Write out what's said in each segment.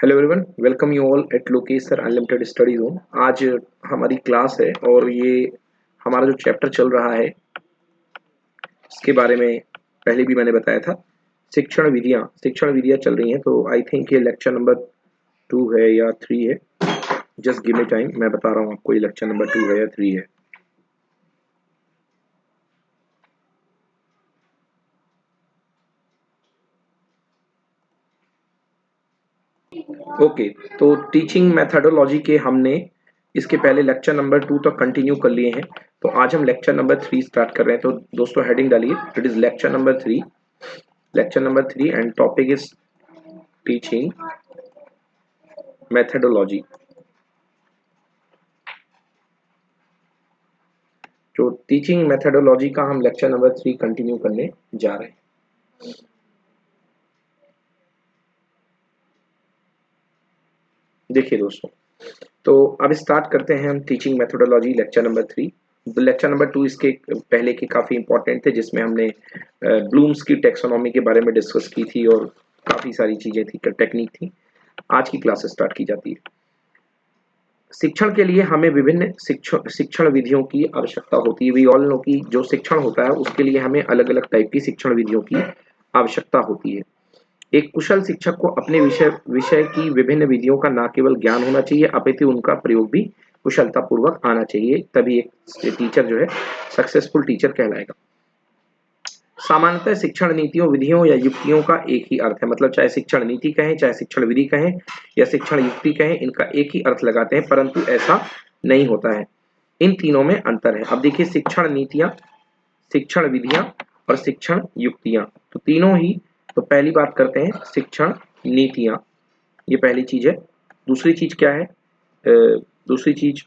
Hello everyone, welcome you all at Lokesh sir unlimited study zone. आज हमारी class है और ये हमारा जो चैप्टर चल रहा है इसके बारे में पहले भी मैंने बताया था। शिक्षण विधियाँ चल रही हैं, तो आई थिंक ये लेक्चर नंबर 2 है या 3 है। जस्ट गिव मी टाइम, मैं बता रहा हूँ आपको ये लेक्चर नंबर 2 है या 3 है। ओके, तो टीचिंग मेथडोलॉजी के हमने इसके पहले लेक्चर नंबर 2 तक कंटिन्यू कर लिए हैं। तो आज हम लेक्चर नंबर 3 स्टार्ट कर रहे हैं। तो दोस्तों हेडिंग डालिए, it is lecture number 3 and topic is teaching methodology. तो टीचिंग मेथडोलॉजी का हम लेक्चर नंबर 3 कंटिन्यू करने जा रहे हैं। देखिए दोस्तों, तो अब स्टार्ट करते हैं हम teaching methodology lecture number 3। Lecture number 2 इसके पहले के काफ़ी इंपॉर्टेंट थे, जिसमें हमने ब्लूम्स की टेक्सोनॉमी के बारे में डिस्कस की थी और काफ़ी सारी चीज़ें थी, टेक्निक थी। आज की क्लास स्टार्ट की जाती है। शिक्षण के लिए हमें विभिन्न शिक्षण विधियों की आवश्यकता होती है। वी ऑल नो कि जो शिक्षण होता है उसके लिए हमें अलग अलग टाइप की शिक्षण विधियों की आवश्यकता होती है। एक कुशल शिक्षक को अपने विषय विषय की विभिन्न विधियों का न केवल ज्ञान होना चाहिए, अपितु उनका प्रयोग भी कुशलता पूर्वक आना चाहिए, तभी एक टीचर जो है सक्सेसफुल टीचर कहलाएगा। सामान्यतः शिक्षण नीतियों, विधियों या युक्तियों का एक ही अर्थ है। मतलब चाहे शिक्षण नीति कहें, चाहे शिक्षण विधि कहें या शिक्षण युक्ति कहें, इनका एक ही अर्थ लगाते हैं, परंतु ऐसा नहीं होता है। इन तीनों में अंतर है। अब देखिए, शिक्षण नीतियां, शिक्षण विधियां और शिक्षण युक्तियां, तो तीनों ही। तो पहली बात करते हैं शिक्षण नीतियां, ये पहली चीज है। दूसरी चीज क्या है? दूसरी चीज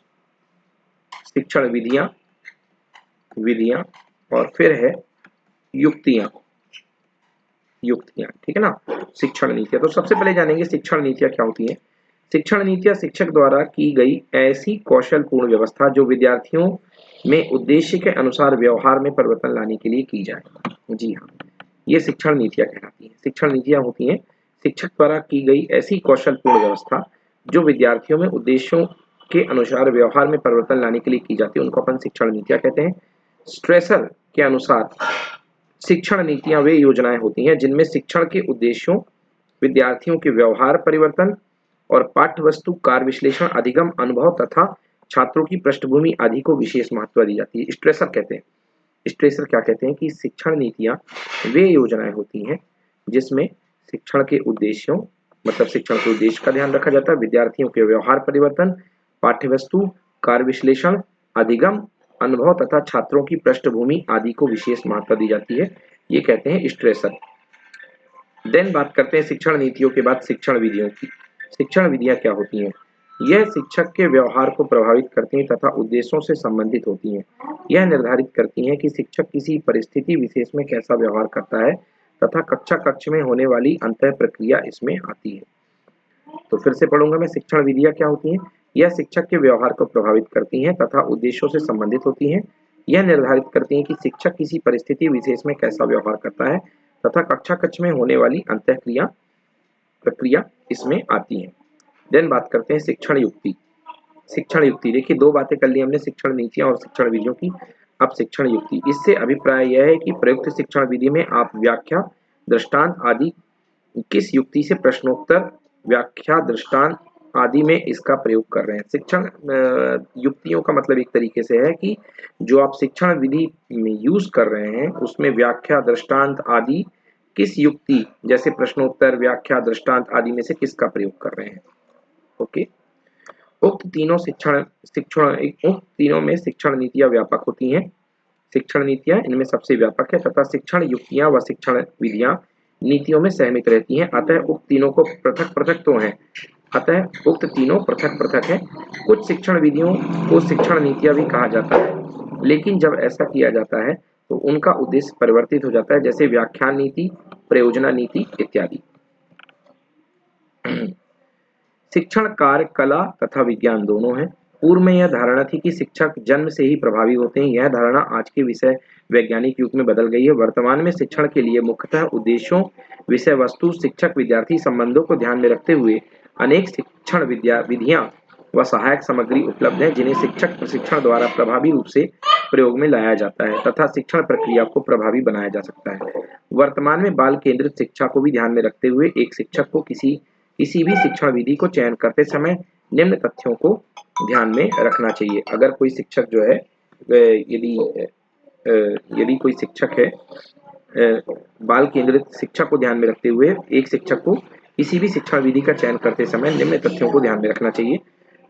शिक्षण विधियां, विधियां, और फिर है युक्तियां, युक्तियां। ठीक है ना? शिक्षण नीतियां, तो सबसे पहले जानेंगे शिक्षण नीतियां क्या होती हैं। शिक्षण नीतियां शिक्षक द्वारा की गई ऐसी कौशलपूर्ण व्यवस्था जो विद्यार्थियों में उद्देश्य के अनुसार व्यवहार में परिवर्तन लाने के लिए की जाए। जी हाँ, ये शिक्षण नीतियां कहलाती हैं। शिक्षण नीतियां होती हैं शिक्षक द्वारा की गई ऐसी कौशलपूर्ण व्यवस्था जो विद्यार्थियों में उद्देश्यों के अनुसार व्यवहार में परिवर्तन लाने के लिए की जाती है, उनको अपन शिक्षण नीतियां कहते हैं। स्ट्रेसर के अनुसार शिक्षण नीतियां वे योजनाएं होती हैं जिनमें शिक्षण के उद्देश्यों, विद्यार्थियों के व्यवहार परिवर्तन और पाठ्य वस्तु, कार्य विश्लेषण, अधिगम, अनुभव तथा छात्रों की पृष्ठभूमि आदि को विशेष महत्व दी जाती है। स्ट्रेसर कहते हैं, स्ट्रेसर क्या कहते हैं कि शिक्षण नीतियां वे योजनाएं होती हैं जिसमें शिक्षण के उद्देश्यों, मतलब शिक्षण के उद्देश्य का ध्यान रखा जाता है, विद्यार्थियों के व्यवहार परिवर्तन, पाठ्य वस्तु, कार्य विश्लेषण, अधिगम, अनुभव तथा छात्रों की पृष्ठभूमि आदि को विशेष महत्व दी जाती है। ये कहते हैं स्ट्रेसर। देन बात करते हैं शिक्षण नीतियों के बाद शिक्षण विधियों की। शिक्षण विधियां क्या होती हैं? यह शिक्षक के व्यवहार को प्रभावित करती हैं तथा उद्देश्यों से संबंधित होती हैं। यह निर्धारित करती हैं कि शिक्षक किसी परिस्थिति विशेष में कैसा व्यवहार करता है तथा कक्षा कक्ष में होने वाली अंतः प्रक्रिया इसमें आती है। तो फिर से पढ़ूंगा मैं। शिक्षण विधियां क्या होती हैं? यह शिक्षक के व्यवहार को प्रभावित करती हैं तथा उद्देश्यों से संबंधित होती हैं। यह निर्धारित करती हैं कि शिक्षक किसी परिस्थिति विशेष में कैसा व्यवहार करता है तथा कक्षा कक्ष में होने वाली अंतः प्रक्रिया इसमें आती है। देन बात करते हैं शिक्षण युक्ति। शिक्षण युक्ति, देखिए दो बातें कर ली हमने, शिक्षण नीतियां और शिक्षण विधियों की। अब शिक्षण युक्ति, इससे अभिप्राय यह है कि प्रयुक्त शिक्षण विधि में आप व्याख्या, दृष्टांत आदि किस युक्ति से प्रश्नोत्तर, व्याख्या, दृष्टांत आदि में इसका प्रयोग कर रहे हैं। शिक्षण युक्तियों का मतलब एक तरीके से है कि जो आप शिक्षण विधि में यूज कर रहे हैं उसमें व्याख्या, दृष्टांत आदि किस युक्ति, जैसे प्रश्नोत्तर, व्याख्या, दृष्टांत आदि में से किसका प्रयोग कर रहे हैं। ओके, उक्त तीनों में शिक्षण नीतियां व्यापक होती हैं। शिक्षण नीतियां इनमें सबसे व्यापक है तथा शिक्षण युक्तियां व शिक्षण विधियां नीतियों में सहमित रहती हैं। अतः उक्त तीनों को पृथक पृथक तो हैं, अतः उक्त तीनों पृथक पृथक हैं। कुछ शिक्षण विधियों को शिक्षण नीतियां भी कहा जाता है, लेकिन जब ऐसा किया जाता है तो उनका उद्देश्य परिवर्तित हो जाता है, जैसे व्याख्यान नीति, प्रयोजना नीति इत्यादि। शिक्षण कार्य कला तथा विज्ञान दोनों है। पूर्व में यह धारणा थी कि शिक्षक जन्म से ही प्रभावी होते हैं। यह धारणा आज के विषय वैज्ञानिक युग में बदल गई है। वर्तमान में शिक्षण के लिए मुख्यतः उद्देश्यों, विषय वस्तु, शिक्षक विद्यार्थी संबंधों को ध्यान में रखते हुए अनेक शिक्षण विधियां व सहायक सामग्री उपलब्ध है जिन्हें शिक्षक प्रशिक्षण द्वारा प्रभावी रूप से प्रयोग में लाया जाता है तथा शिक्षण प्रक्रिया को प्रभावी बनाया जा सकता है। वर्तमान में बाल केंद्रित शिक्षा को भी ध्यान में रखते हुए एक शिक्षक को किसी भी शिक्षण विधि को चयन करते समय निम्न तथ्यों को ध्यान में रखना चाहिए। अगर कोई शिक्षक जो है यदि कोई शिक्षक है बाल केंद्रित शिक्षा को ध्यान में रखते हुए एक शिक्षक को किसी भी शिक्षण विधि का चयन करते समय निम्न तथ्यों को ध्यान में रखना चाहिए।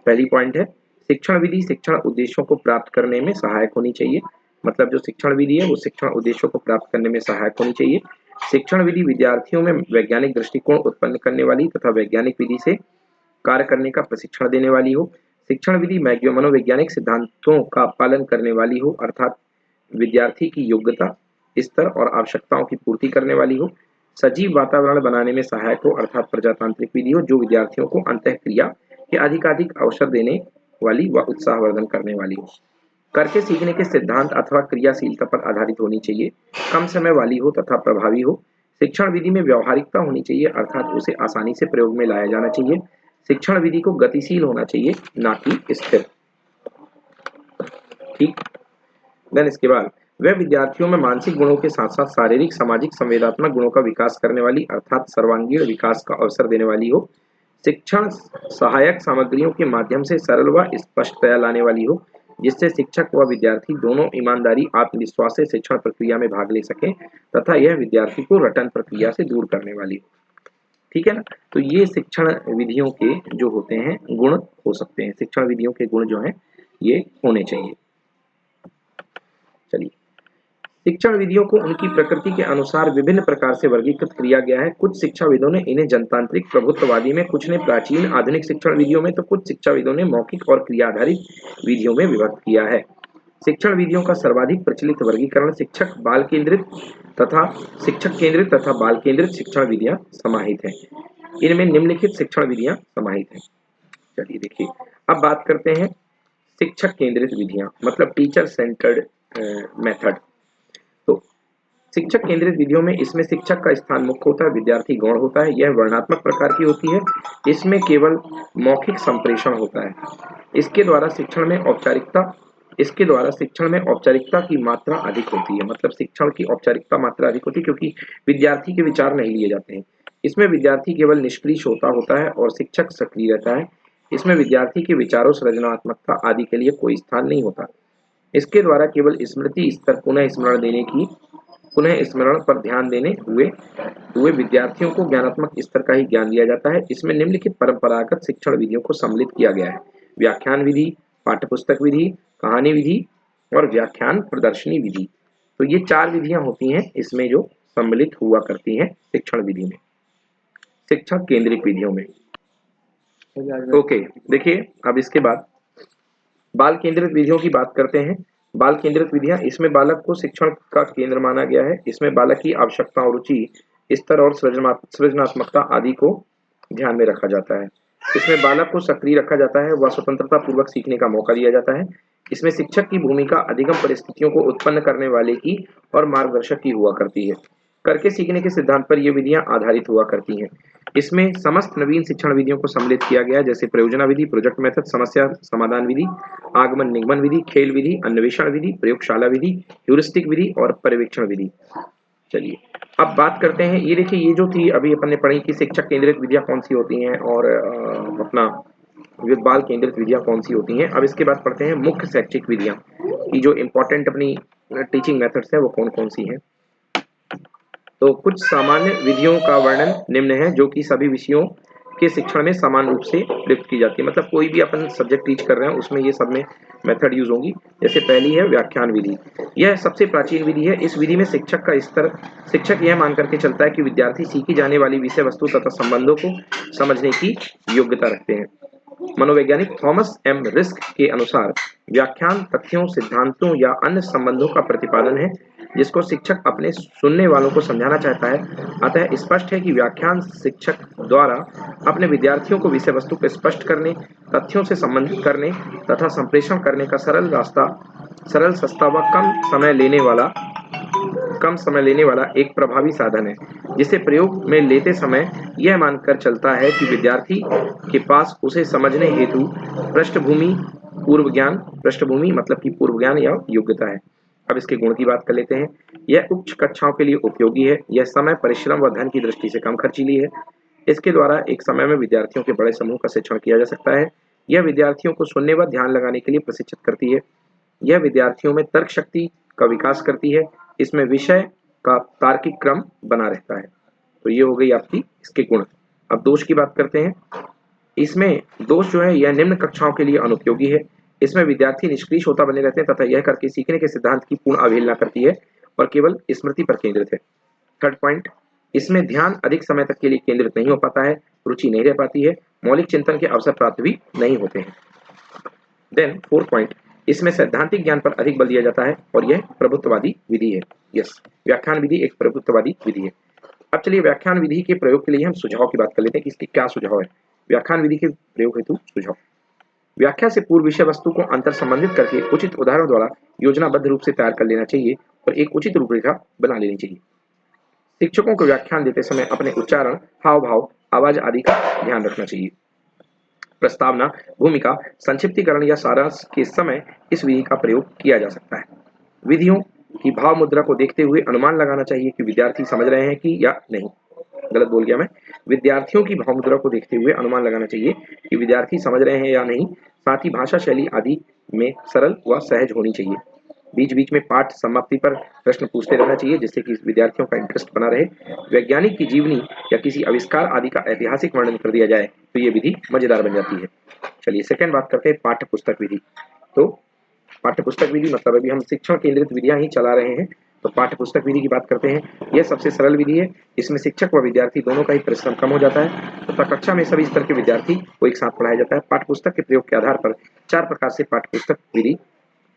पहली पॉइंट है, शिक्षण विधि शिक्षण उद्देश्यों को प्राप्त करने में सहायक होनी चाहिए। मतलब जो शिक्षण विधि है वो शिक्षण उद्देश्यों को प्राप्त करने में सहायक होनी चाहिए। शिक्षण विधि विद्यार्थियों में वैज्ञानिक दृष्टिकोण उत्पन्न करने वाली तथा वैज्ञानिक विधि से कार्य करने का प्रशिक्षण देने वाली हो। शिक्षण विधि मनोवैज्ञानिक सिद्धांतों का पालन करने वाली हो, अर्थात विद्यार्थी की योग्यता, स्तर और आवश्यकताओं की पूर्ति करने वाली हो। सजीव वातावरण बनाने में सहायक हो, अर्थात प्रजातांत्रिक विधि हो जो विद्यार्थियों को अंतःक्रिया के अधिकाधिक अवसर देने वाली व उत्साहवर्धन करने वाली हो। करके सीखने के सिद्धांत अथवा क्रियाशीलता पर आधारित होनी चाहिए। कम समय वाली हो तथा प्रभावी हो। शिक्षण विधि में व्यवहारिकता होनी चाहिए, अर्थात उसे आसानी से प्रयोग में लाया जाना चाहिए। शिक्षण विधि को गतिशील होना चाहिए, ना कि स्थिर। ठीक। देन इसके बाद वह विद्यार्थियों में मानसिक गुणों के साथ साथ शारीरिक, सामाजिक, संवेदनात्मक गुणों का विकास करने वाली अर्थात सर्वांगीण विकास का अवसर देने वाली हो। शिक्षण सहायक सामग्रियों के माध्यम से सरल व स्पष्टता लाने वाली हो, जिससे शिक्षक व विद्यार्थी दोनों ईमानदारी, आत्मविश्वास से शिक्षण प्रक्रिया में भाग ले सकें तथा यह विद्यार्थी को रटन प्रक्रिया से दूर करने वाली हो। ठीक है ना। तो ये शिक्षण विधियों के जो होते हैं गुण हो सकते हैं, शिक्षण विधियों के गुण जो हैं ये होने चाहिए। चलिए, शिक्षण विधियों को उनकी प्रकृति के अनुसार विभिन्न प्रकार से वर्गीकृत किया गया है। कुछ शिक्षाविदों ने इन्हें जनतांत्रिक, प्रभुत्ववादी में, कुछ ने प्राचीन आधुनिक शिक्षण विधियों में, तो कुछ शिक्षाविदों ने मौखिक और क्रिया आधारित विधियों में विभक्त किया है। शिक्षण विधियों का सर्वाधिक प्रचलित वर्गीकरण शिक्षक केंद्रित तथा बाल केंद्रित शिक्षण विधियां समाहित हैं। इनमें निम्नलिखित शिक्षण विधियां समाहित हैं। चलिए देखिए, अब बात करते हैं शिक्षक केंद्रित विधियां, मतलब टीचर सेंटर्ड मेथड। तो शिक्षक केंद्रित विधियों में इसमें शिक्षक का स्थान मुख्य होता है, विद्यार्थी गौण होता है। यह वर्णनात्मक प्रकार की होती है, इसमें केवल मौखिक संप्रेषण होता है। इसके द्वारा शिक्षण में औपचारिकता की मात्रा अधिक होती है। मतलब शिक्षण की औपचारिकता मात्रा अधिक होती है क्योंकि विद्यार्थी के विचार नहीं लिए जाते हैं। इसमें विद्यार्थी केवल निष्क्रिय श्रोता होता है और शिक्षक सक्रिय रहता है। इसमें विद्यार्थी के विचारों, सृजनात्मकता आदि के लिए कोई स्थान नहीं होता। इसके द्वारा केवल स्मृति स्तर, पुनः स्मरण पर ध्यान देने हुए विद्यार्थियों को ज्ञानात्मक स्तर का ही ज्ञान दिया जाता है। इसमें निम्नलिखित परंपरागत शिक्षण विधियों को सम्मिलित किया गया है: व्याख्यान विधि, पाठ्यपुस्तक विधि, कहानी विधि और व्याख्यान प्रदर्शनी विधि। तो ये 4 विधियां होती हैं इसमें जो सम्मिलित हुआ करती हैं शिक्षण विधि में, शिक्षक केंद्रित विधियों में। ओके, देखिए अब इसके बाद बाल केंद्रित विधियों की बात करते हैं। बाल केंद्रित विधियां, इसमें बालक को शिक्षण का केंद्र माना गया है। इसमें बालक की आवश्यकता और रुचि, स्तर और सृजनात्मकता आदि को ध्यान में रखा जाता है। इसमें बालक को सक्रिय रखा जाता है व स्वतंत्रता पूर्वक सीखने का मौका दिया जाता है। इसमें शिक्षक की भूमिका अधिगम परिस्थितियों को उत्पन्न करने वाले की और मार्गदर्शक की हुआ करती है। करके सीखने के सिद्धांत पर ये विधियां आधारित हुआ करती हैं। इसमें समस्त नवीन शिक्षण विधियों को सम्मिलित किया गया है, जैसे प्रयोजना विधि, प्रोजेक्ट मेथड, समस्या समाधान विधि, आगमन निगमन विधि, खेल विधि, अन्वेषण विधि, प्रयोगशाला विधि, ह्यूरिस्टिक विधि और पर्यवेक्षण विधि। चलिए अब बात करते हैं, ये देखिए ये जो थी अभी अपन ने पढ़ी कि शिक्षक केंद्रित विधियां कौन सी होती हैं और अपना बाल केंद्रित विधियां कौन सी होती हैं। अब इसके बाद पढ़ते हैं मुख्य शैक्षिक विधियां की जो इम्पोर्टेंट अपनी टीचिंग मेथड्स है वो कौन कौन सी हैं। तो कुछ सामान्य विधियों का वर्णन निम्न है जो कि सभी विषयों के शिक्षण में समान रूप से प्रयुक्त की जाती है। मतलब कोई भी अपन सब्जेक्ट टीच कर रहे हैं उसमें ये सब में मेथड यूज होंगी। जैसे पहली है व्याख्यान विधि, यह सबसे प्राचीन विधि है। इस विधि में शिक्षक यह मान करके चलता है कि विद्यार्थी सीखी जाने वाली विषय वस्तु तथा संबंधों को समझने की योग्यता रखते हैं। मनोवैज्ञानिक थॉमस एम रिस्क के अनुसार व्याख्यान तथ्यों, सिद्धांतों या अन्य संबंधों का प्रतिपादन है जिसको शिक्षक अपने सुनने वालों को समझाना चाहता है। अतः स्पष्ट है कि व्याख्यान शिक्षक द्वारा अपने विद्यार्थियों को विषय वस्तु को स्पष्ट करने, तथ्यों से संबंधित करने तथा संप्रेषण करने का सरल, सस्ता व कम समय लेने वाला कम समय लेने वाला एक प्रभावी साधन है, जिसे प्रयोग में लेते समय यह मानकर चलता है कि विद्यार्थी के पास उसे समझने हेतु पृष्ठभूमि मतलब कि पूर्व ज्ञान या योग्यता है। अब इसके गुण की बात कर लेते हैं। यह उच्च कक्षाओं के लिए उपयोगी है। यह समय, परिश्रम व धन की दृष्टि से कम खर्चीली है। इसके द्वारा एक समय में विद्यार्थियों के बड़े समूह का शिक्षण किया जा सकता है। यह विद्यार्थियों को सुनने व ध्यान लगाने के लिए प्रशिक्षित करती है। यह विद्यार्थियों में तर्क शक्ति का विकास करती है। इसमें विषय का तार्किक क्रम बना रहता है। तो ये हो गई आपकी इसके गुण। अब दोष की बात करते हैं। इसमें दोष जो है यह निम्न कक्षाओं के लिए अनुपयोगी है। इसमें विद्यार्थी निष्क्रिय श्रोता बने रहते हैं तथा यह करके सीखने के सिद्धांत की पूर्ण अवहेलना करती है और केवल स्मृति पर केंद्रित है। थर्ड पॉइंट, इसमें ध्यान अधिक समय तक के लिए केंद्रित नहीं हो पाता है, रुचि नहीं रह पाती है, मौलिक चिंतन के अवसर प्राप्त भी नहीं होते हैं। देन फोर्थ पॉइंट, इसमें सैद्धांतिक ज्ञान पर अधिक बल दिया जाता है और यह प्रभुत्ववादी विधि है। यस, व्याख्यान विधि एक प्रभुत्ववादी विधि है। अब चलिए व्याख्यान विधि के प्रयोग के लिए हम सुझाव की बात कर लेते हैं कि इसके क्या सुझाव है। व्याख्यान विधि के प्रयोग हेतु सुझाव। व्याख्या से पूर्व विषय वस्तु को अंतर संबंधित करके उचित उदाहरण द्वारा योजनाबद्ध रूप से तैयार कर लेना चाहिए और एक उचित रूपरेखा बना लेनी चाहिए। शिक्षकों को व्याख्यान देते समय अपने उच्चारण, हाव भाव, आवाज आदि का ध्यान रखना चाहिए। प्रस्तावना, भूमिका, संक्षिप्तीकरण या सारांश के समय इस विधि का प्रयोग किया जा सकता है। विधियों की भाव मुद्रा को देखते हुए अनुमान लगाना चाहिए कि विद्यार्थी समझ रहे हैं कि या नहीं। गलत बोल गया मैं। विद्यार्थियों की भाव मुद्रा को देखते हुए अनुमान लगाना चाहिए कि विद्यार्थी समझ रहे हैं या नहीं। साथ ही भाषा शैली आदि में सरल व सहज होनी चाहिए। बीच बीच में पाठ समाप्ति पर प्रश्न पूछते रहना चाहिए जिससे कि विद्यार्थियों का इंटरेस्ट बना रहे। वैज्ञानिक की जीवनी या किसी आविष्कार आदि का ऐतिहासिक वर्णन कर दिया जाए तो ये विधि मजेदार बन जाती है। चलिए सेकंड बात करते हैं पाठ्य पुस्तक विधि। तो पाठ्य पुस्तक विधि मतलब अभी हम शिक्षण केंद्रित विधियां ही चला रहे हैं, तो पाठ्य पुस्तक विधि की बात करते हैं। यह सबसे सरल विधि है। इसमें शिक्षक व विद्यार्थी दोनों का ही परिश्रम कम हो जाता है तथा कक्षा में सभी स्तर के विद्यार्थी को एक साथ पढ़ाया जाता है। पाठ्य पुस्तक के प्रयोग के आधार पर 4 प्रकार से पाठ्य पुस्तक विधि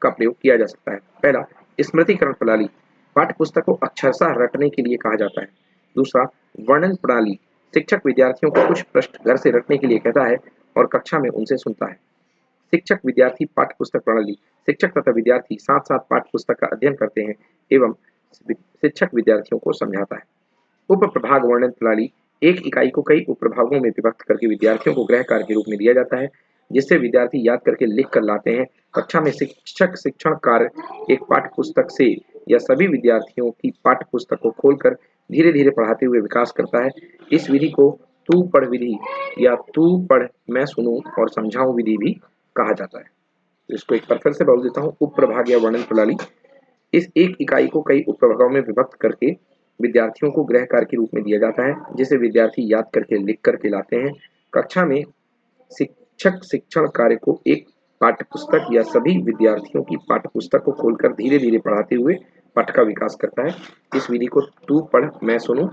का प्रयोग किया जा सकता है। पहला, स्मृतिकरण प्रणाली। पाठ्य पुस्तक को अक्षरशः रटने के लिए कहा जाता है। दूसरा, वर्णन प्रणाली। शिक्षक विद्यार्थियों को कुछ प्रश्न घर से रटने के लिए कहता है और कक्षा में उनसे सुनता है। शिक्षक विद्यार्थी पाठ्य पुस्तक प्रणाली। शिक्षक तथा विद्यार्थी साथ साथ पाठ्य पुस्तक का अध्ययन करते हैं एवं शिक्षक विद्यार्थियों को समझाता है। उप प्रभाग वर्णन प्रणाली। एक इकाई को कई उप प्रभागों में विभक्त करके विद्यार्थियों को गृह कार्य के रूप में दिया जाता है जिससे विद्यार्थी याद करके लिख कर लाते हैं। कक्षा में शिक्षक शिक्षण कार्य एक पाठ्य पुस्तक से या सभी विद्यार्थियों की पाठ्य पुस्तक को खोलकर धीरे धीरे पढ़ाते हुए विकास करता है। इस विधि को तू पढ़ विधि या तू पढ़ मैं सुनूं और समझाऊं विधि भी कहा जाता है। इसको एक बार फिर से बोल देता हूँ। उप प्रभाग या वर्णन प्रणाली। इस एक इकाई को कई उप प्रभागों में विभक्त करके विद्यार्थियों को गृह कार्य के रूप में दिया जाता है जिसे विद्यार्थी याद करके लिख करके लाते हैं। कक्षा में शिक्षक शिक्षण कार्य को एक पाठ्य पुस्तक या सभी विद्यार्थियों की पाठ्य पुस्तक को खोलकर धीरे धीरे पढ़ाते हुए पाठ का विकास करता है। इस विधि को तू पढ़ मैं सुनूं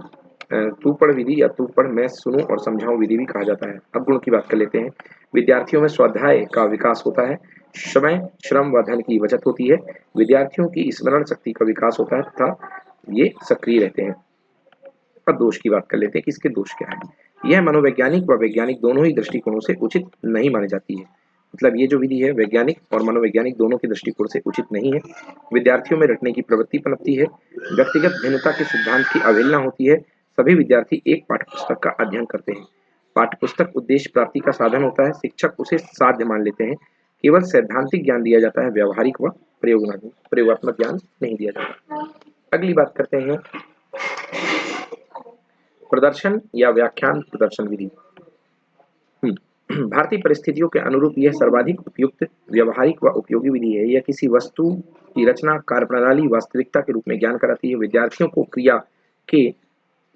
तू पढ़ विधि या तू पढ़ मैं सुनूं और समझाऊं विधि भी कहा जाता है। अब गुण की बात कर लेते हैं। विद्यार्थियों में स्वाध्याय का विकास होता है। समय, श्रम व धन की बचत होती है। विद्यार्थियों की स्मरण शक्ति का विकास होता है तथा ये सक्रिय रहते हैं। अब दोष की बात कर लेते हैं कि इसके दोष क्या है। यह मनोवैज्ञानिक व वैज्ञानिक दोनों ही दृष्टिकोणों से उचित नहीं मानी जाती है। मतलब ये जो विधि है वैज्ञानिक और मनोवैज्ञानिक दोनों के दृष्टिकोण से उचित नहीं है। विद्यार्थियों में रटने की प्रवृत्ति पनपती है। व्यक्तिगत भिन्नता के सिद्धांत की अवहेलना होती है। सभी विद्यार्थी एक पाठ्य पुस्तक का अध्ययन करते हैं। पाठ्य पुस्तक उद्देश्य प्राप्ति का साधन होता है। शिक्षक उसे साध्य मान लेते हैं। केवल सैद्धांतिक ज्ञान दिया जाता है, व्यावहारिक व प्रयोगात्मक ज्ञान नहीं दिया जाता। अगली बात करते हैं प्रदर्शन या व्याख्यान प्रदर्शन विधि। भारतीय परिस्थितियों के अनुरूप यह सर्वाधिक उपयुक्त, व्यवहारिक व उपयोगी विधि है। यह किसी वस्तु की रचना, कार्यप्रणाली, वास्तविकता के रूप में ज्ञान कराती है। विद्यार्थियों को क्रिया के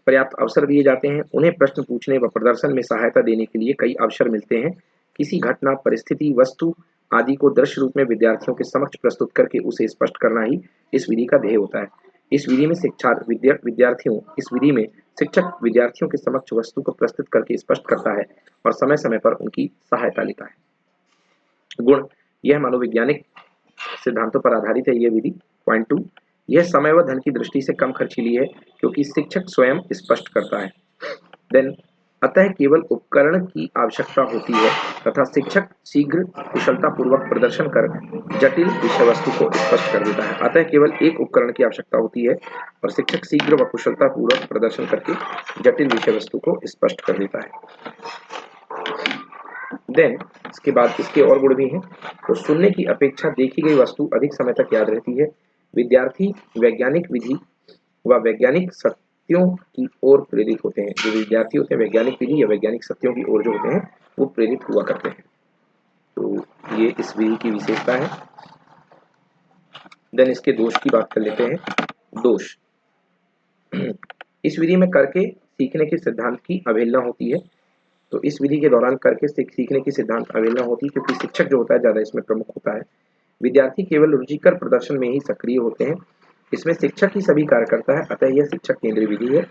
पर्याप्त अवसर दिए जाते हैं। उन्हें प्रश्न पूछने व प्रदर्शन में सहायता देने के लिए कई अवसर मिलते हैं। किसी घटना, परिस्थिति, वस्तु आदि को दृश्य रूप में विद्यार्थियों के समक्ष प्रस्तुत करके उसे स्पष्ट करना ही इस विधि का ध्येय होता है। इस विधि में शिक्षक विद्यार्थियों के समक्ष वस्तु को प्रस्तुत करके स्पष्ट करता है और समय समय पर उनकी सहायता लेता है। गुण, यह मनोवैज्ञानिक सिद्धांतों पर आधारित है। यह विधि। पॉइंट 2, यह समय व धन की दृष्टि से कम खर्चीली है क्योंकि शिक्षक स्वयं स्पष्ट करता है। देन अतः केवल उपकरण की आवश्यकता होती है तथा शिक्षक शीघ्र कुशलतापूर्वक प्रदर्शन कर जटिल विषय वस्तु को स्पष्ट कर देता है। अतः केवल एक उपकरण की आवश्यकता होती है और शिक्षक शीघ्र व कुशलतापूर्वक प्रदर्शन करके जटिल विषय वस्तु को स्पष्ट कर देता है। देन इसके बाद इसके और गुण भी हैं। तो सुनने की अपेक्षा देखी गई वस्तु अधिक समय तक याद रहती है। विद्यार्थी वैज्ञानिक विधि व वैज्ञानिक सत्यों की ओर प्रेरित होते हैं। जो विद्यार्थी होते हैं वैज्ञानिक विधि या वैज्ञानिक सत्यों की ओर जो होते हैं वो प्रेरित हुआ करते हैं। तो ये इस विधि की विशेषता है। देन इसके दोष की बात कर लेते हैं। दोष, इस विधि में करके सीखने के सिद्धांत की अवहेलना होती है। तो इस विधि के दौरान करके सीखने की सिद्धांत अवहेलना होती है क्योंकि शिक्षक जो होता है ज़्यादा इसमें प्रमुख होता है। विद्यार्थी केवल रुचिकर प्रदर्शन में ही सक्रिय होते हैं। इसमें शिक्षक ही सभी कार्य करता है, अतः यह शिक्षक केंद्रीय विधि है।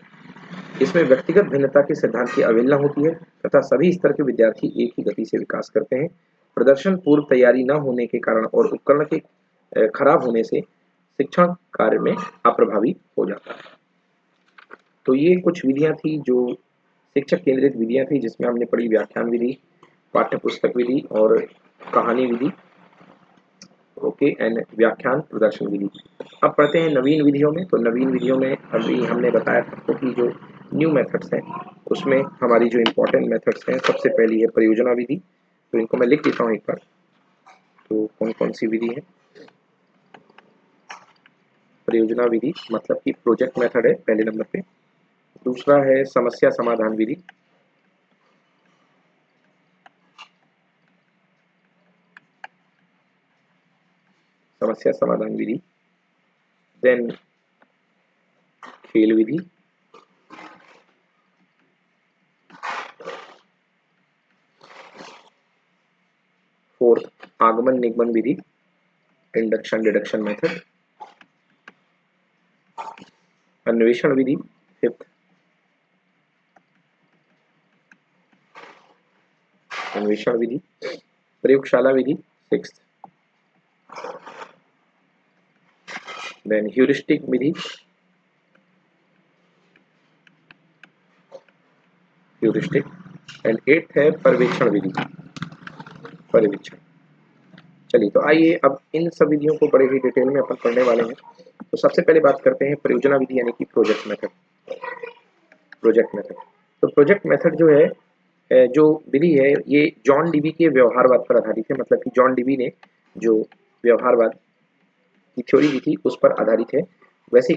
इसमें व्यक्तिगत भिन्नता के सिद्धांत की अवहेलना होती है तथा सभी स्तर के विद्यार्थी एक ही गति से विकास करते हैं। प्रदर्शन पूर्व तैयारी न होने के कारण और उपकरण के खराब होने से शिक्षण कार्य में अप्रभावी हो जाता है। तो ये कुछ विधियां थी जो शिक्षक केंद्रित विधियां थी जिसमें हमने पढ़ी व्याख्यान विधि, पाठ्य पुस्तक विधि और कहानी विधि, ओके, एंड व्याख्यान प्रदर्शन विधि। अब पढ़ते हैं नवीन विधियों में। तो नवीन विधियों में अभी हमने बताया था कि जो न्यू मेथड्स हैं उसमें हमारी जो इम्पोर्टेंट मेथड्स हैं, सबसे पहली है परियोजना विधि। तो इनको मैं लिख देता हूँ एक बार। तो कौन कौन सी विधि है? परियोजना विधि मतलब कि प्रोजेक्ट मेथड है पहले नंबर पे। दूसरा है समस्या समाधान विधि। समस्या समाधान विधि। देन खेल विधि। फोर्थ आगमन निगमन विधि, इंडक्शन डिडक्शन मेथड। अन्वेषण विधि फिफ्थ। अन्वेषण विधि। प्रयोगशाला विधि सिक्स्थ। देन ह्यूरिस्टिक विधि, ह्यूरिस्टिक। एंड एट्थ है पर्यवेक्षण विधि, पर्यवेक्षण। चलिए तो आइए अब इन सब विधियों को बड़े ही डिटेल में अपन पढ़ने वाले हैं। तो सबसे पहले बात करते हैं परियोजना विधि यानी कि प्रोजेक्ट मेथड। प्रोजेक्ट मेथड, तो प्रोजेक्ट मेथड जो है जो विधि है ये जॉन डीबी के व्यवहारवाद पर आधारित है। मतलब कि जॉन डीबी ने जो व्यवहारवाद की थ्योरी दी थी उस पर आधारित है। वैसे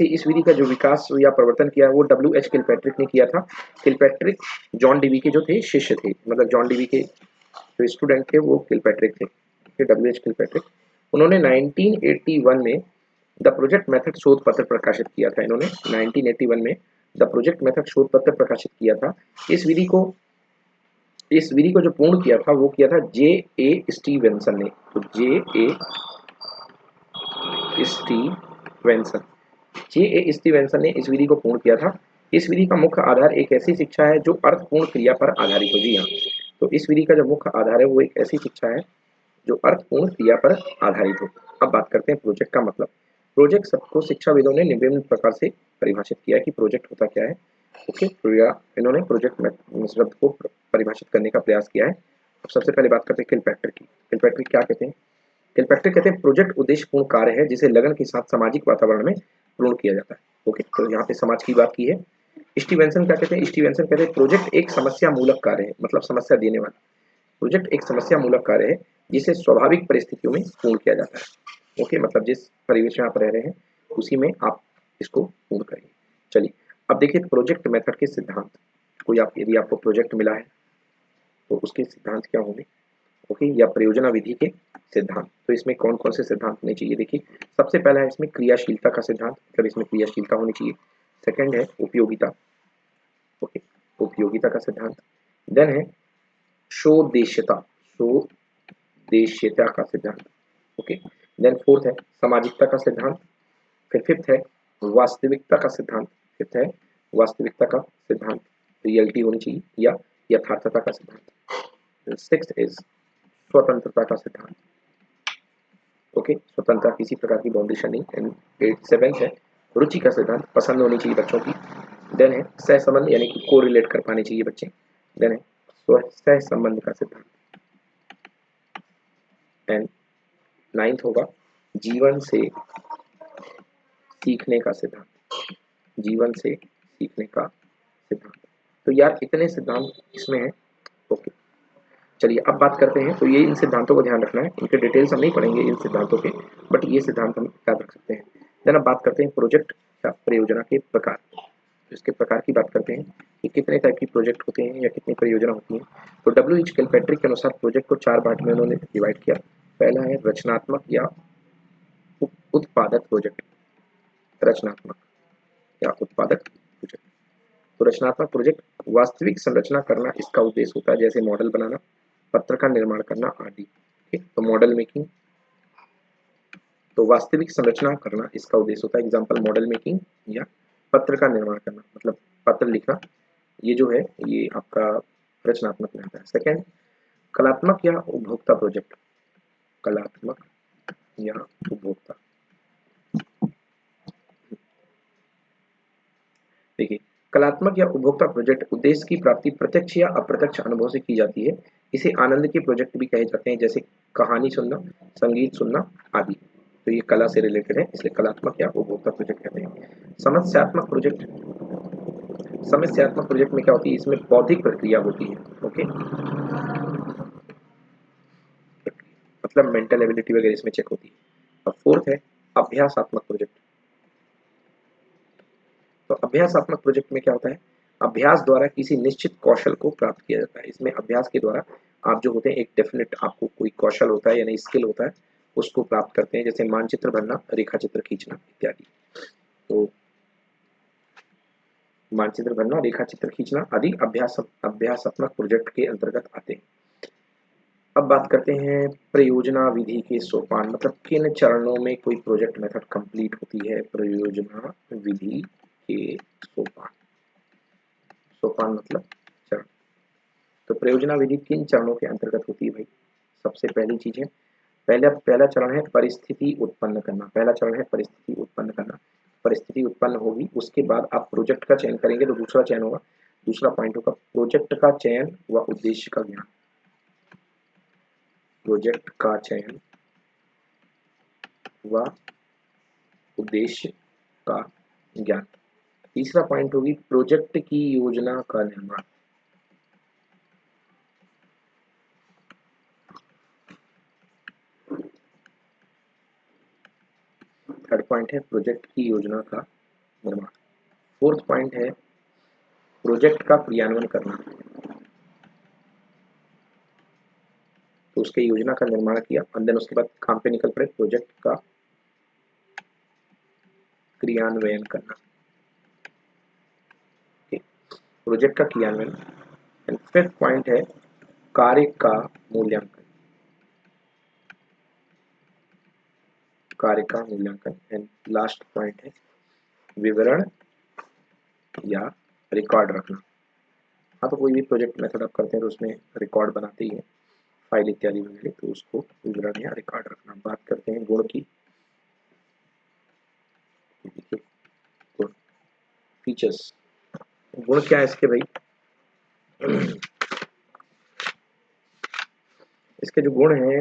इस विधि का जो विकास या प्रवर्तन किया वो W.H. किलपैट्रिक ने किया था। किलपैट्रिक जॉन डीबी के जो थे शिष्य थे, मतलब जॉन डीबी के जो स्टूडेंट थे वो किलपैट्रिक थे, W.H. किलपैट्रिक। उन्होंने 1981 में द प्रोजेक्ट मेथड शोध पत्र प्रकाशित किया था। इन्होंने 1981 में द प्रोजेक्ट मेथड शोध पत्र प्रकाशित किया था। इस विधि को जो पूर्ण किया था वो किया था J.A. स्टीवेंसन ने। तो J.A. स्टीवेंसन ने इस विधि को पूर्ण किया था। इस विधि का मुख्य आधार एक ऐसी शिक्षा है जो अर्थपूर्ण क्रिया पर आधारित हो। जी हाँ, तो इस विधि का जो मुख्य आधार है वो एक ऐसी शिक्षा है जो अर्थपूर्ण क्रिया पर आधारित हो। अब बात करते हैं प्रोजेक्ट का मतलब। प्रोजेक्ट शब्द को शिक्षाविदों ने विभिन्न प्रकार से परिभाषित किया कि प्रोजेक्ट होता क्या है। ओके, इन्होंने प्रोजेक्ट शब्द को परिभाषित करने का प्रयास किया है। अब सबसे पहले बात करते हैं किलपैट्रिक की। किलपैट्रिक क्या कहते हैं? किलपैट्रिक कहते हैं प्रोजेक्ट उद्देश्यपूर्ण कार्य है जिसे लगन के साथ सामाजिक वातावरण में पूर्ण किया जाता है। ओके, तो यहाँ पे समाज की बात की है। स्टीवेंसन क्या कहते हैं? स्टीवेंसन कहते हैं प्रोजेक्ट एक समस्या मूलक कार्य है, मतलब समस्या देने वाला। प्रोजेक्ट एक समस्या मूलक कार्य है जिसे स्वाभाविक परिस्थितियों में पूर्ण किया जाता है। ओके, मतलब जिस परिवेश में आप रह रहे हैं उसी में आप इसको पूर्ण करेंगे। चलिए अब देखिए प्रोजेक्ट मेथड के सिद्धांत। कोई यदि आपको प्रोजेक्ट मिला है तो उसके सिद्धांत क्या होंगे? ओके, या परियोजना विधि के सिद्धांत। तो इसमें कौन कौन से सिद्धांत होने चाहिए? देखिए सबसे पहला है इसमें क्रियाशीलता का सिद्धांत, मतलब इसमें क्रियाशीलता होनी चाहिए। सेकंड है उपयोगिता। ओके, उपयोगिता का सिद्धांत। देन है शोदेश्यता, शोदेश्यता का सिद्धांत। ओके, देन फोर्थ है सामाजिकता का सिद्धांत। फिर फिफ्थ है वास्तविकता का सिद्धांत। फिफ्थ है वास्तविकता का सिद्धांत, रियलिटी होनी चाहिए या यथार्थता का सिद्धांत। सिक्स्थ इज स्वतंत्रता का सिद्धांत। ओके, स्वतंत्रता किसी प्रकार की बाउंडेशन नहीं। एंड सेवेंथ है रुचि का सिद्धांत, पसंद होनी चाहिए बच्चों की। देन है सह संबंध यानी कि को रिलेट कर पाने चाहिए बच्चे। देन है सह संबंध का सिद्धांत। एंड नाइन्थ होगा जीवन से सीखने का सिद्धांत। जीवन से सीखने का सिद्धांत। तो यार इतने सिद्धांत इसमें है। ओके, चलिए अब बात करते हैं। तो ये इन सिद्धांतों को ध्यान रखना है, इनके डिटेल्स हम नहीं पढ़ेंगे इन सिद्धांतों के, बट ये सिद्धांत हम याद रख सकते हैं। देन अब बात करते हैं प्रोजेक्ट या परियोजना के प्रकार। तो इसके प्रकार की बात करते हैं कि कितने टाइप की प्रोजेक्ट होते हैं या कितनी परियोजना होती हैं। तो डब्ल्यू.एच. किलपैट्रिक के अनुसार प्रोजेक्ट को 4 पार्ट में उन्होंने डिवाइड किया। पहला है रचनात्मक या उत्पादक प्रोजेक्ट। रचनात्मक या उत्पादक प्रोजेक्ट। तो रचनात्मक प्रोजेक्ट वास्तविक संरचना करना इसका उद्देश्य होता है, जैसे मॉडल बनाना, पत्र का निर्माण करना आदि। ठीक, तो मॉडल मेकिंग, तो वास्तविक संरचना करना इसका उद्देश्य होता है। एग्जाम्पल मॉडल मेकिंग या पत्र का निर्माण करना, मतलब पत्र लिखना, ये जो है ये आपका रचनात्मक में आता है। सेकेंड, कलात्मक या उपभोक्ता प्रोजेक्ट। कलात्मक या उपभोक्ता, देखिए कलात्मक या उपभोक्ता प्रोजेक्ट उद्देश्य की प्राप्ति प्रत्यक्ष या अप्रत्यक्ष अनुभव से की जाती है। इसे आनंद के प्रोजेक्ट भी कहे जाते हैं, जैसे कहानी सुनना, संगीत सुनना आदि। तो ये कला से रिलेटेड है, इसलिए कलात्मक या उपभोक्ता प्रोजेक्ट कहते हैं। समस्यात्मक प्रोजेक्ट। समस्यात्मक प्रोजेक्ट में क्या होती है, इसमें बौद्धिक प्रक्रिया होती है। ओके, मतलब मेंटल एबिलिटी वगैरह इसमें चेक होती है। और फोर्थ है अभ्यासात्मक प्रोजेक्ट। तो अभ्यासात्मक प्रोजेक्ट में क्या होता है, अभ्यास द्वारा किसी निश्चित कौशल को प्राप्त किया जाता है। इसमें अभ्यास के द्वारा आप जो होते हैं एक डेफिनेट आपको कोई कौशल होता है यानी स्किल होता है, उसको प्राप्त करते हैं, जैसे मानचित्र बनना, रेखा चित्र खींचना इत्यादि। तो मानचित्र बनना, रेखा चित्र खींचना आदि अभ्यासात्मक प्रोजेक्ट के अंतर्गत आते हैं। अब बात करते हैं परियोजना विधि के सोपान, मतलब किन चरणों में कोई प्रोजेक्ट मेथड कंप्लीट होती है। परियोजना विधि के सोपान। सोपान मतलब चरण। तो परियोजना विधि किन चरणों के अंतर्गत होती है भाई। सबसे पहली चीज है, पहला चरण है परिस्थिति उत्पन्न करना। पहला चरण है परिस्थिति उत्पन्न करना। परिस्थिति उत्पन्न होगी, उसके बाद आप प्रोजेक्ट का चयन करेंगे, तो दूसरा चयन होगा, दूसरा पॉइंट होगा प्रोजेक्ट का चयन व उद्देश्य का ज्ञान। प्रोजेक्ट का चयन व उद्देश्य का ज्ञान। तीसरा पॉइंट होगी प्रोजेक्ट की योजना का निर्माण। थर्ड पॉइंट है प्रोजेक्ट की योजना का निर्माण। फोर्थ पॉइंट है प्रोजेक्ट का क्रियान्वयन करना। तो उसके योजना का निर्माण किया और देन उसके बाद काम पे निकल पड़े, प्रोजेक्ट का क्रियान्वयन करना। प्रोजेक्ट का क्रियान्वयन। एंड फिफ्थ पॉइंट है कार्य का मूल्यांकन। कार्य का मूल्यांकन। एंड लास्ट पॉइंट है विवरण या रिकॉर्ड रखना। हाँ, तो कोई भी प्रोजेक्ट मेथड आप करते हैं तो उसमें रिकॉर्ड बनाते ही है, फाइल इत्यादि वगैरह, तो उसको विवरण या रिकॉर्ड रखना। बात करते हैं गुण की। गुण, फीचर्स। गुण क्या है इसके भाई। इसके जो गुण है,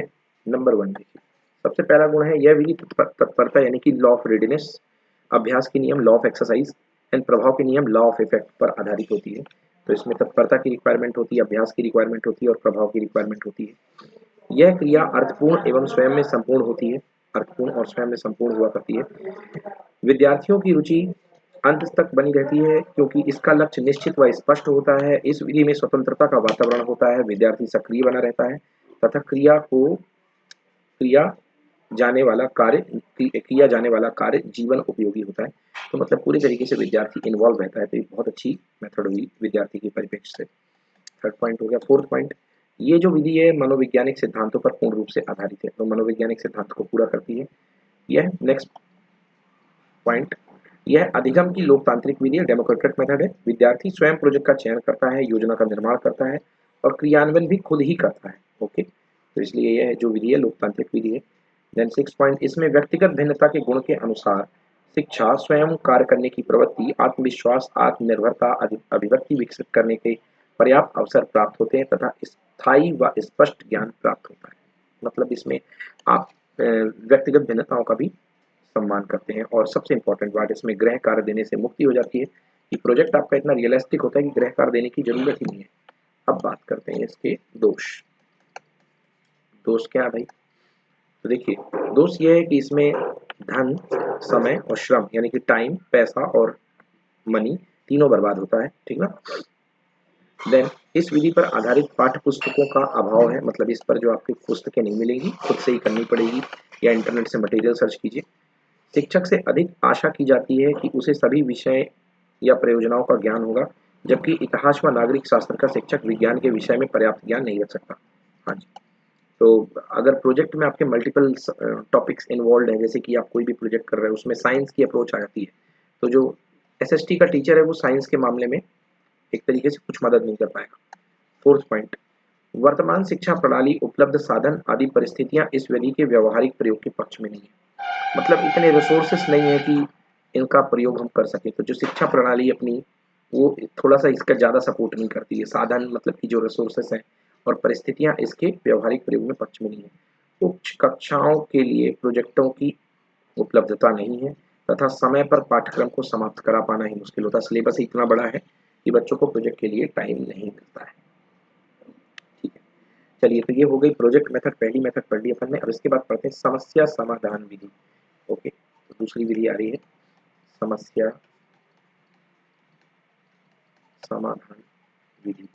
नंबर 1 देखिए, सबसे पहला गुण है यह विधि तत्परता यानी कि लॉ ऑफ रेडीनेस, अभ्यास के नियम लॉ ऑफ एक्सरसाइज एंड प्रभाव के नियम लॉ ऑफ इफेक्ट पर आधारित होती है। तो इसमें तत्परता की रिक्वायरमेंट होती है, अभ्यास की रिक्वायरमेंट होती है और प्रभाव की रिक्वायरमेंट होती है। यह क्रिया अर्थपूर्ण एवं स्वयं में संपूर्ण होती है। अर्थपूर्ण और स्वयं में संपूर्ण हुआ करती है। विद्यार्थियों की रुचि अंत तक बनी रहती है क्योंकि इसका लक्ष्य निश्चित व स्पष्ट होता है। इस विधि में स्वतंत्रता का वातावरण होता है, विद्यार्थी सक्रिय बना रहता है तथा किया किया जाने वाला कार्य जीवन उपयोगी होता है। तो मतलब पूरी तरीके से विद्यार्थी इन्वॉल्व रहता है। तो ये बहुत अच्छी मेथड हुई विद्यार्थी के परिप्रेक्ष्य से। थर्ड पॉइंट हो गया। फोर्थ पॉइंट, ये जो विधि है मनोवैज्ञानिक सिद्धांतों पर पूर्ण रूप से आधारित है। तो मनोवैज्ञानिक सिद्धांत को पूरा करती है। यह नेक्स्ट पॉइंट, यह अधिगम की लोकतांत्रिक विधि है, डेमोक्रेटिक मेथड है। विद्यार्थी स्वयं प्रोजेक्ट का चयन करता है, योजना का निर्माण करता है और क्रियान्वयन भी खुद ही करता है। ओके, तो इसलिए यह जो विधि है लोकतांत्रिक विधि है। देन 6 पॉइंट, इसमें व्यक्तिगत भिन्नता के गुण के अनुसार शिक्षा स्वयं कार्य करने की प्रवृत्ति, आत्मविश्वास, आत्मनिर्भरता, अभिव्यक्ति विकसित करने के पर्याप्त अवसर प्राप्त होते हैं तथा स्थायी व स्पष्ट ज्ञान प्राप्त होता है। मतलब इसमें आप व्यक्तिगत भिन्नताओं का भी सम्मान करते हैं। और सबसे इंपॉर्टेंट बात, इसमें गृह कार्य देने से मुक्ति हो जाती है कि प्रोजेक्ट आपका इतना रियलिस्टिक होता है कि गृह कार्य देने की जरूरत ही नहीं है। अब बात करते हैं इसके दोष। दोष क्या है भाई? तो देखिए, दोष ये है कि इसमें धन, समय और श्रम यानी कि टाइम, पैसा और मनी तीनों बर्बाद होता है, ठीक ना। देन इस विधि पर आधारित पाठ्य पुस्तकों का अभाव है, मतलब इस पर जो आपकी पुस्तकें नहीं मिलेंगी, खुद से ही करनी पड़ेगी या इंटरनेट से मटेरियल सर्च कीजिए। शिक्षक से अधिक आशा की जाती है कि उसे सभी विषय या परियोजनाओं का ज्ञान होगा, जबकि इतिहास व नागरिक शास्त्र का शिक्षक विज्ञान के विषय में पर्याप्त ज्ञान नहीं रख सकता। हाँ जी। तो अगर प्रोजेक्ट में आपके मल्टीपल टॉपिक्स इन्वॉल्व हैं, जैसे कि आप कोई भी प्रोजेक्ट कर रहे हैं, उसमें साइंस की अप्रोच आ जाती है, तो जो एसएसटी का टीचर है वो साइंस के मामले में एक तरीके से कुछ मदद नहीं कर पाएगा। फोर्थ पॉइंट, वर्तमान शिक्षा प्रणाली, उपलब्ध साधन आदि परिस्थितियां इस विधि के व्यवहारिक प्रयोग के पक्ष में नहीं है। मतलब इतने रिसोर्सेस नहीं है कि इनका प्रयोग हम कर सकें। तो जो शिक्षा प्रणाली अपनी, वो थोड़ा सा इसका ज़्यादा सपोर्ट नहीं करती है। साधन मतलब कि जो रिसोर्सेस हैं और परिस्थितियां इसके व्यवहारिक प्रयोग में पक्ष में नहीं है। उच्च कक्षाओं के लिए प्रोजेक्टों की उपलब्धता नहीं है तथा समय पर पाठ्यक्रम को समाप्त करा पाना ही मुश्किल होता है। सिलेबस इतना बड़ा है कि बच्चों को प्रोजेक्ट के लिए टाइम नहीं मिलता है। ठीक है, चलिए, तो ये हो गई प्रोजेक्ट मेथड, पहली मेथड पढ़ ली अपन ने। अब इसके बाद पढ़ते हैं समस्या समाधान विधि। ओके, तो दूसरी विधि आ रही है समस्या समाधान विधि।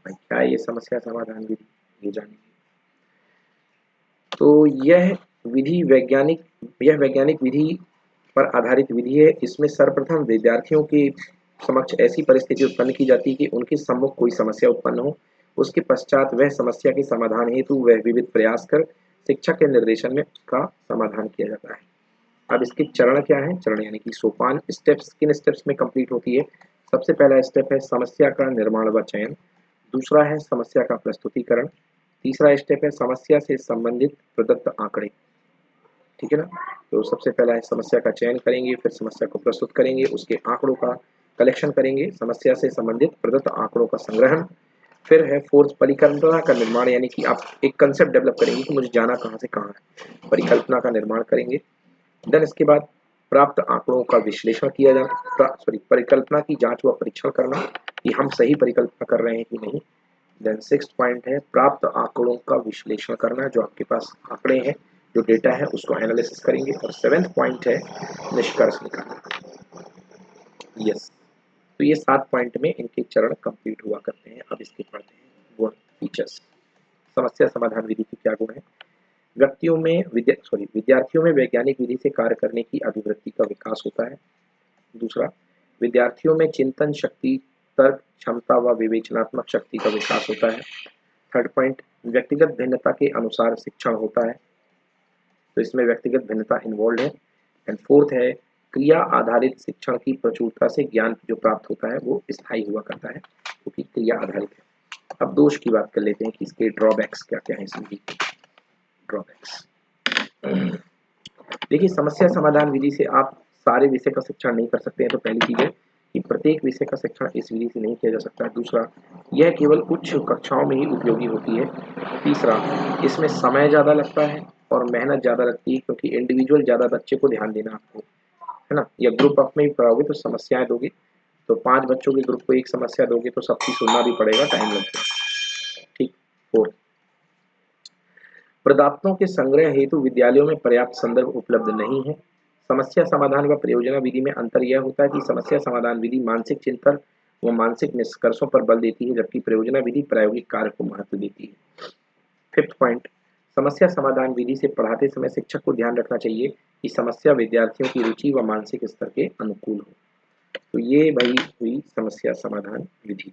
भाई क्या है ये समस्या समाधान विधि, ये जानेंगे। तो यह वैज्ञानिक विधि पर आधारित विधि है। इसमें सर्वप्रथम विद्यार्थियों के समक्ष ऐसी परिस्थिति उत्पन्न की जाती है कि उनके सम्मुख कोई समस्या उत्पन्न हो। उसके पश्चात वह समस्या के समाधान हेतु वह विविध प्रयास कर शिक्षक के निर्देशन में उसका समाधान किया जाता है। अब इसके चरण क्या है? चरण यानी कि सोपान, स्टेप्स किन स्टेप्स में कंप्लीट होती है? सबसे पहला स्टेप है समस्या का निर्माण व चयन। दूसरा है समस्या का प्रस्तुतिकरण। तीसरा स्टेप है समस्या से संबंधित प्रदत्त आंकड़े। ठीक है ना। तो सबसे पहला है समस्या का चयन करेंगे, फिर समस्या को प्रस्तुत करेंगे, उसके आंकड़ों का कलेक्शन करेंगे, समस्या से संबंधित प्रदत्त आंकड़ों का संग्रहण। फिर है फोर्थ परिकल्पना का निर्माण, यानी कि आप एक कंसेप्ट डेवलप करेंगे कि मुझे जाना कहाँ से कहाँ है, परिकल्पना का निर्माण करेंगे। देन इसके बाद प्राप्त आंकड़ों का विश्लेषण किया जाना, परिकल्पना की जांच व परीक्षण करना कि हम सही परिकल्पना कर रहे हैं कि नहीं। देन सिक्स्थ पॉइंट है प्राप्त आंकड़ों का विश्लेषण करना, जो आपके पास आंकड़े हैं, जो डेटा है उसको एनालिसिस करेंगे। और सेवेंथ पॉइंट है निष्कर्ष निकालना। यस, तो ये 7 पॉइंट में इनके चरण कंप्लीट हुआ करते हैं। अब इसके पढ़ते हैं गुण, फीचर्स। समस्या समाधान विधि के क्या गुण है? विद्यार्थियों में वैज्ञानिक विधि से कार्य करने की अभिवृत्ति का विकास होता है। दूसरा, विद्यार्थियों में चिंतन शक्ति, तर्क क्षमता व विवेचनात्मक शक्ति का विकास होता है। थर्ड पॉइंट, व्यक्तिगत भिन्नता के अनुसार शिक्षण होता है, तो इसमें व्यक्तिगत भिन्नता इन्वॉल्व है। एंड फोर्थ है क्रिया आधारित शिक्षण की प्रचुरता से ज्ञान जो प्राप्त होता है वो स्थायी हुआ करता है, क्योंकि क्रिया आधारित है। अब दोष की बात कर लेते हैं कि इसके ड्रॉबैक्स क्या क्या है। इसमें ड्रॉबैक्स देखिए, समस्या समाधान विधि से आप सारे विषय का शिक्षण नहीं कर सकते हैं। तो पहली चीज है कि प्रत्येक विषय का शिक्षण इस विधि से नहीं किया जा सकता है। दूसरा, यह केवल उच्च कक्षाओं में ही उपयोगी होती है। तीसरा, इसमें समय ज़्यादा लगता है और मेहनत ज़्यादा लगती है, क्योंकि इंडिविजुअल ज़्यादा बच्चे को ध्यान देना आपको है ना। या ग्रुप ऑफ में ही पढ़ाओगे तो समस्याएं दोगे, तो 5 बच्चों के ग्रुप को एक समस्या दोगे तो सबकी सुनना भी पड़ेगा, टाइम लगता है। ठीक। फोर्थ, प्रदाताओं के संग्रह हेतु विद्यालयों में पर्याप्त संदर्भ उपलब्ध नहीं है। समस्या समाधान व परियोजना विधि में अंतर यह होता है कि समस्या समाधान विधि मानसिक चिंतन व मानसिक निष्कर्षों पर बल देती है, जबकि परियोजना विधि प्रायोगिक कार्य को महत्व देती है। फिफ्थ पॉइंट, समस्या समाधान विधि से पढ़ाते समय शिक्षक को ध्यान रखना चाहिए कि समस्या विद्यार्थियों की रुचि व मानसिक स्तर के अनुकूल हो। तो ये भाई हुई समस्या समाधान विधि।